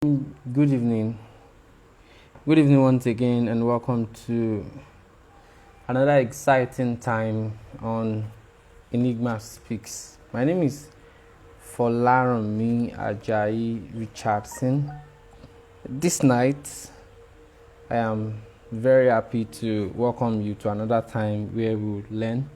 Good evening. Good evening once again, and welcome to another exciting time on Enigma Speaks. My name is Folaranmi Ajayi Richardson. This night, I am very happy to welcome you to another time where we will learn.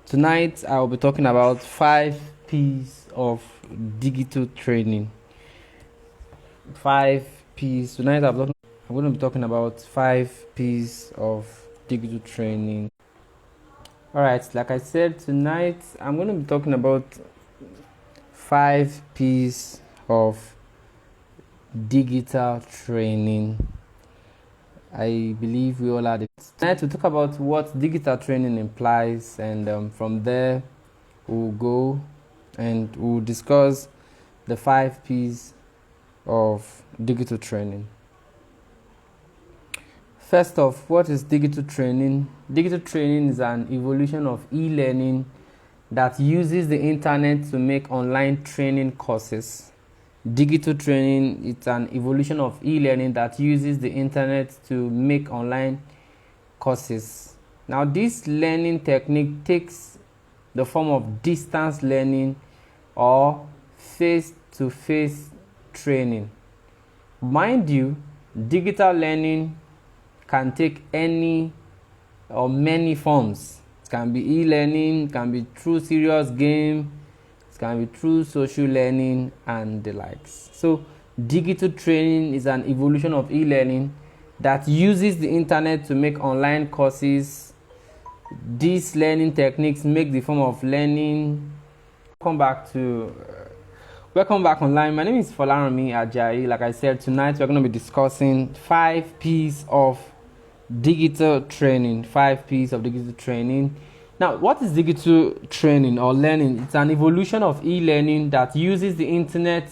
Tonight, I will be talking about 5 P's of digital training. 5 P's. Tonight I'm going to be talking about 5 P's of digital training. Alright, like I said, tonight I'm going to be talking about 5 P's of digital training. I believe we all had it. Tonight to talk about what digital training implies, and from there we'll go and we'll discuss the 5 P's of digital training. First off, what is digital training? Digital training is an evolution of e-learning that uses the internet to make online training courses. Digital training is an evolution of e-learning that uses the internet to make online courses. Now, this learning technique takes the form of distance learning or face-to-face training. Mind you, digital learning can take any or many forms. It can be e-learning, it can be through serious game, it can be through social learning and the likes. So digital training is an evolution of e-learning that uses the internet to make online courses. These learning techniques make the form of learning. Welcome back online. My name is Folaranmi Ajayi. Like I said, tonight we're going to be discussing 5 P's of digital training. 5 P's of digital training. Now, what is digital training or learning? It's an evolution of e-learning that uses the internet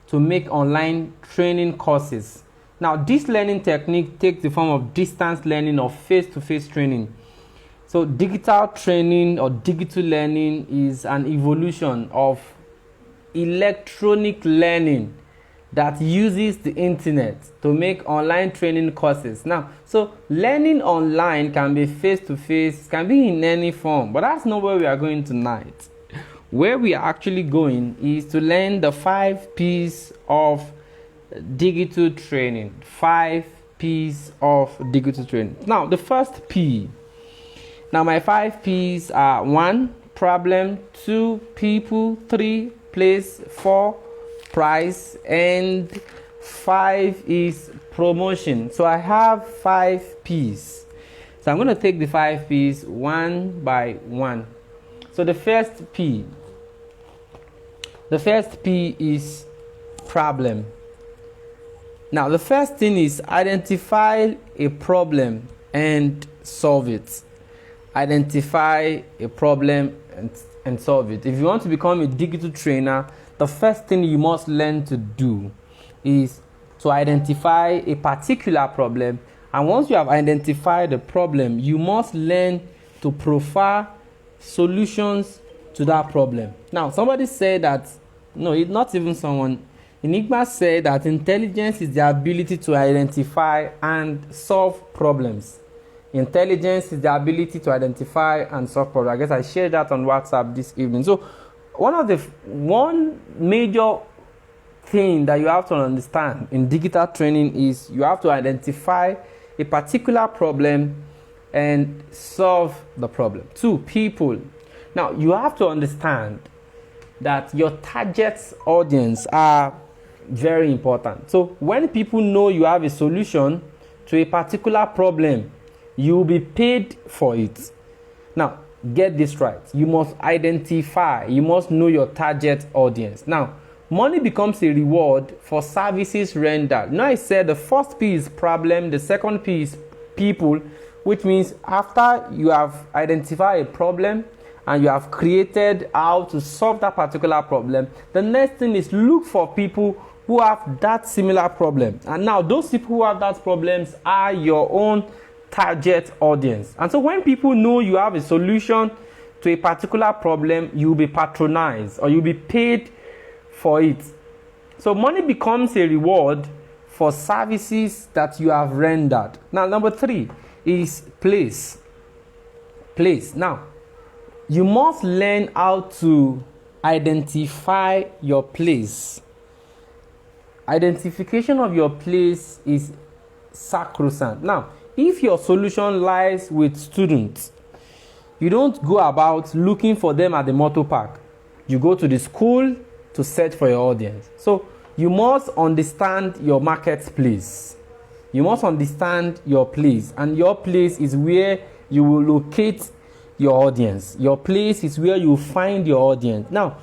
to make online training courses. Now, this learning technique takes the form of distance learning or face-to-face training. So, digital training or digital learning is an evolution of electronic learning that uses the internet to make online training courses. Now, so learning online can be face-to-face, can be in any form, but that's not where we are going tonight. Where we are actually going is to learn the 5 P's of digital training. 5 P's of digital training. Now, the first P. Now, my 5 P's are 1, problem, 2, people, 3, place, 4, price, and 5 is promotion. So I have 5 P's. So I'm going to take the 5 P's one by one. So the first P is problem. Now the first thing is identify a problem and solve it. Identify a problem and solve it. If you want to become a digital trainer, the first thing you must learn to do is to identify a particular problem. And once you have identified the problem, you must learn to profile solutions to that problem. Now, somebody said that, no, it's not even someone. Enigma said that intelligence is the ability to identify and solve problems. Intelligence is the ability to identify and solve problems. I guess I shared that on WhatsApp this evening. So one major thing that you have to understand in digital training is you have to identify a particular problem and solve the problem. 2, people. Now, you have to understand that your target audience are very important. So when people know you have a solution to a particular problem, you will be paid for it. Now, get this right. You must identify, you must know your target audience. Now, money becomes a reward for services rendered. Now, I said the first P is problem, the second P is people, which means after you have identified a problem and you have created how to solve that particular problem, the next thing is look for people who have that similar problem. And now, those people who have that problems are your own target audience. And so when people know you have a solution to a particular problem, you'll be patronized or you'll be paid for it. So money becomes a reward for services that you have rendered. Now, number 3 is place. Place. Now, you must learn how to identify your place. Identification of your place is sacrosanct. Now, if your solution lies with students, you don't go about looking for them at the motor park. You go to the school to search for your audience. So you must understand your marketplace. You must understand your place, and your place is where you will locate your audience. Your place is where you find your audience. Now,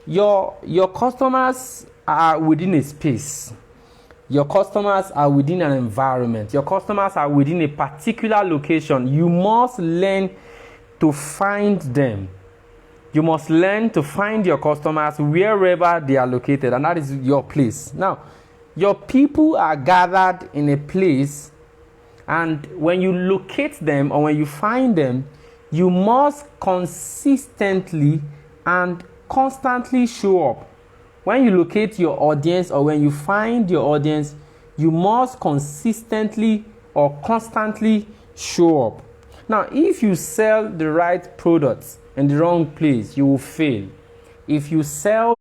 your customers are within a space. Your customers are within an environment. Your customers are within a particular location. You must learn to find them. You must learn to find your customers wherever they are located, and that is your place. Now, your people are gathered in a place, and when you locate them or when you find them, you must consistently and constantly show up. When you locate your audience or when you find your audience, you must consistently or constantly show up. Now, if you sell the right products in the wrong place, you will fail. If you sell...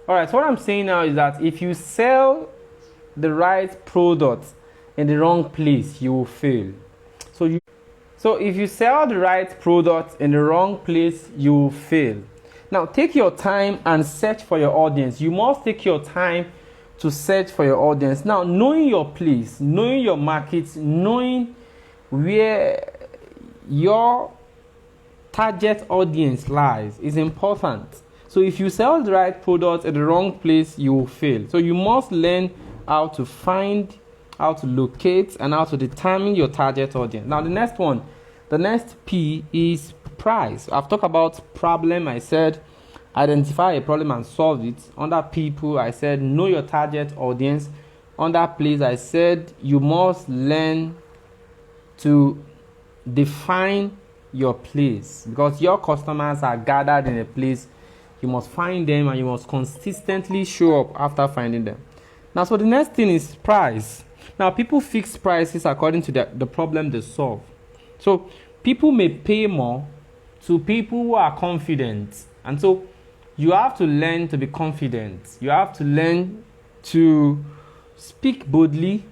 Alright, so what I'm saying now is that if you sell the right product in the wrong place, you will fail. So if you sell the right product in the wrong place, you will fail. Now, take your time and search for your audience. You must take your time to search for your audience. Now, knowing your place, knowing your market, knowing where your target audience lies is important. So if you sell the right product at the wrong place, you will fail. So you must learn how to find, how to locate, and how to determine your target audience. Now, the next P is price. I've talked about problem. I said identify a problem and solve it. Under people, I said know your target audience. Under place, I said you must learn to define your place, because your customers are gathered in a place. You must find them and you must consistently show up after finding them. Now, so the next thing is price. Now, people fix prices according to the problem they solve. So people may pay more to people who are confident, and so you have to learn to be confident. You have to learn to speak boldly,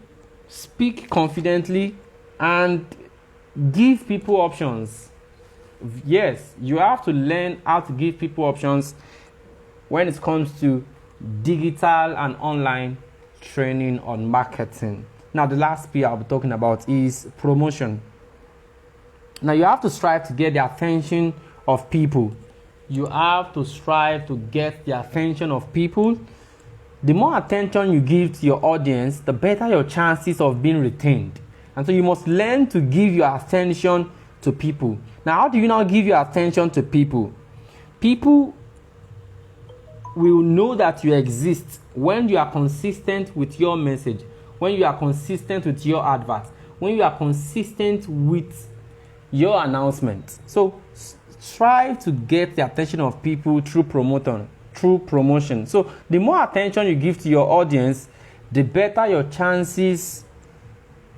speak confidently, and give people options. Yes, you have to learn how to give people options when it comes to digital and online training on marketing. Now, the last P I'll be talking about is promotion. Now, you have to strive to get the attention of people. You have to strive to get the attention of people. The more attention you give to your audience, the better your chances of being retained. And so you must learn to give your attention to people. Now, how do you now give your attention to people? People will know that you exist when you are consistent with your message, when you are consistent with your advert, when you are consistent with your announcement. So strive to get the attention of people through promotion. So the more attention you give to your audience, the better your chances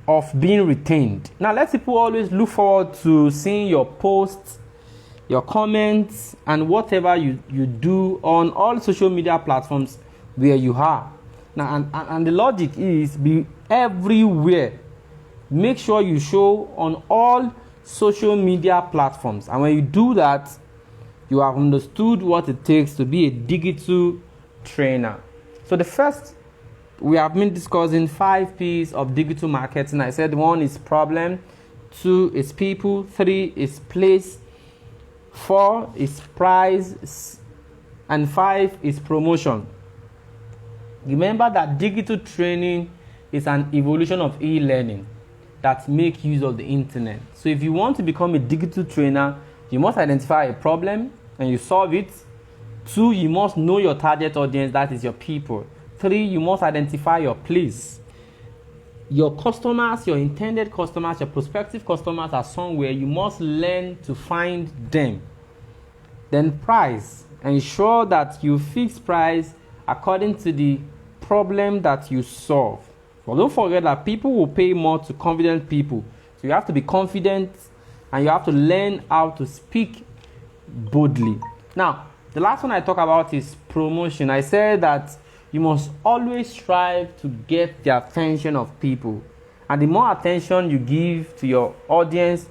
of being retained. Now, let people always look forward to seeing your posts, your comments, and whatever you do on all social media platforms where you are. Now, and the logic is be everywhere. Make sure you show on all social media platforms, and when you do that, you have understood what it takes to be a digital trainer. So the first, we have been discussing 5 P's of digital marketing. I said 1 is problem, 2 is people, 3 is place, 4 is price, and 5 is promotion. Remember that digital training is an evolution of e-learning that make use of the internet. So if you want to become a digital trainer, you must identify a problem and you solve it. 2, you must know your target audience, that is your people. 3, you must identify your place. Your customers, your intended customers, your prospective customers are somewhere. You must learn to find them. Then price. Ensure that you fix price according to the problem that you solve. But don't forget that people will pay more to confident people. So you have to be confident and you have to learn how to speak boldly. Now, the last one I talk about is promotion. I said that you must always strive to get the attention of people. And the more attention you give to your audience,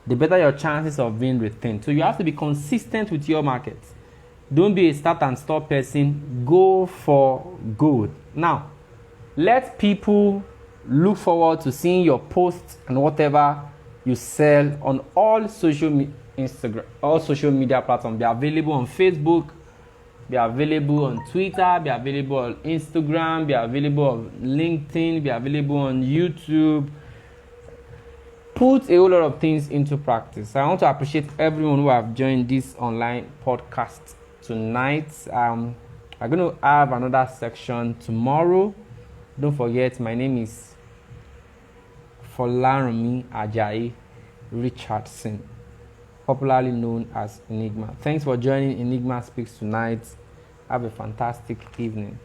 the better your chances of being retained. So you have to be consistent with your market. Don't be a start and stop person. Go for good. Now, let people look forward to seeing your posts and whatever you sell on all social media platforms. Be available on Facebook, be available on Twitter, be available on Instagram, be available on LinkedIn, be available on YouTube. Put a whole lot of things into practice. I want to appreciate everyone who have joined this online podcast tonight. I'm going to have another section tomorrow. Don't forget, my name is Folaranmi Ajayi Richardson, popularly known as Enigma. Thanks for joining Enigma Speaks tonight. Have a fantastic evening.